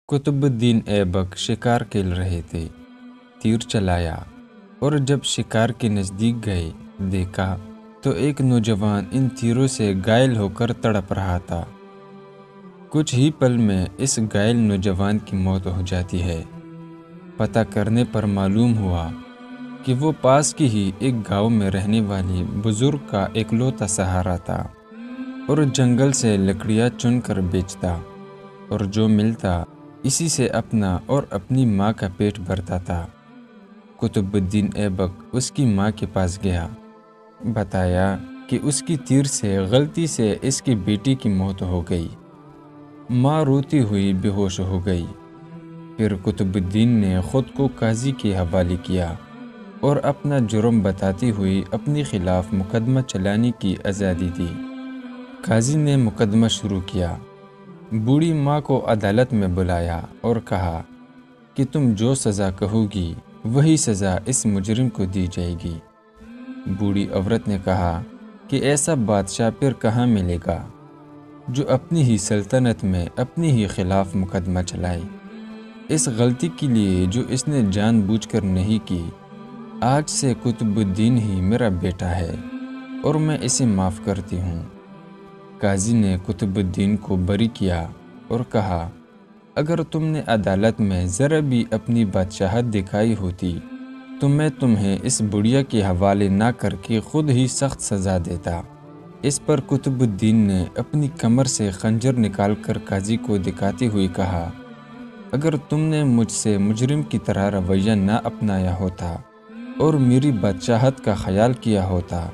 قطب الدین ایبک شکار کھیل رہے تھے۔ تیر چلایا اور جب شکار کے نزدیک گئے دیکھا تو ایک نوجوان ان تیروں سے گھائل ہو کر تڑپ رہا تھا۔ کچھ ہی پل میں اس گھائل نوجوان کی موت ہو جاتی ہے۔ پتہ کرنے پر معلوم ہوا کہ وہ پاس کی ہی ایک گاؤں میں رہنے والی بزرگ کا اکلوتا سہارا تھا اور جنگل سے لکڑیاں چن کر بیچتا اور جو ملتا اسی سے اپنا اور اپنی ماں کا پیٹ بھرتا تھا۔ قطب الدین ایبک اس کی ماں کے پاس گیا، بتایا کہ اس کی تیر سے غلطی سے اس کی بیٹی کی موت ہو گئی۔ ماں روتی ہوئی بے ہوش ہو گئی۔ پھر قطب الدین نے خود کو قاضی کے حوالے کیا اور اپنا جرم بتاتی ہوئی اپنے خلاف مقدمہ چلانے کی آزادی دی۔ قاضی نے مقدمہ شروع کیا۔ بوڑھی ماں کو عدالت میں بلایا اور کہا کہ تم جو سزا کہو گی وہی سزا اس مجرم کو دی جائے گی۔ بوڑھی عورت نے کہا کہ ایسا بادشاہ پھر کہاں ملے گا جو اپنی ہی سلطنت میں اپنی ہی خلاف مقدمہ چلائے۔ اس غلطی کے لیے جو اس نے جان بوجھ کر نہیں کی، آج سے قطب الدین ہی میرا بیٹا ہے اور میں اسے معاف کرتی ہوں۔ قاضی نے قطب الدین کو بری کیا اور کہا اگر تم نے عدالت میں ذرا بھی اپنی بادشاہت دکھائی ہوتی تو میں تمہیں اس بڑھیا کے حوالے نہ کر کے خود ہی سخت سزا دیتا۔ اس پر قطب الدین نے اپنی کمر سے خنجر نکال کر قاضی کو دکھاتے ہوئے کہا اگر تم نے مجھ سے مجرم کی طرح رویہ نہ اپنایا ہوتا اور میری بادشاہت کا خیال کیا ہوتا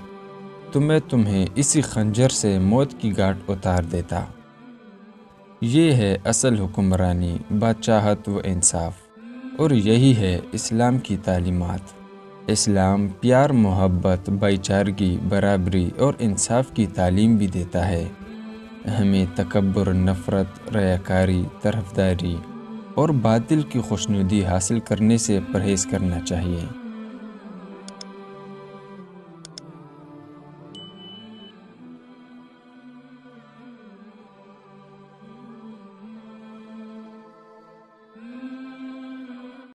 تو میں تمہیں اسی خنجر سے موت کی گھاٹ اتار دیتا۔ یہ ہے اصل حکمرانی، بادشاہت و انصاف، اور یہی ہے اسلام کی تعلیمات۔ اسلام پیار، محبت، بھائی چارگی، برابری اور انصاف کی تعلیم بھی دیتا ہے۔ ہمیں تکبر، نفرت، ریاکاری، طرفداری اور باطل کی خوشنودی حاصل کرنے سے پرہیز کرنا چاہیے۔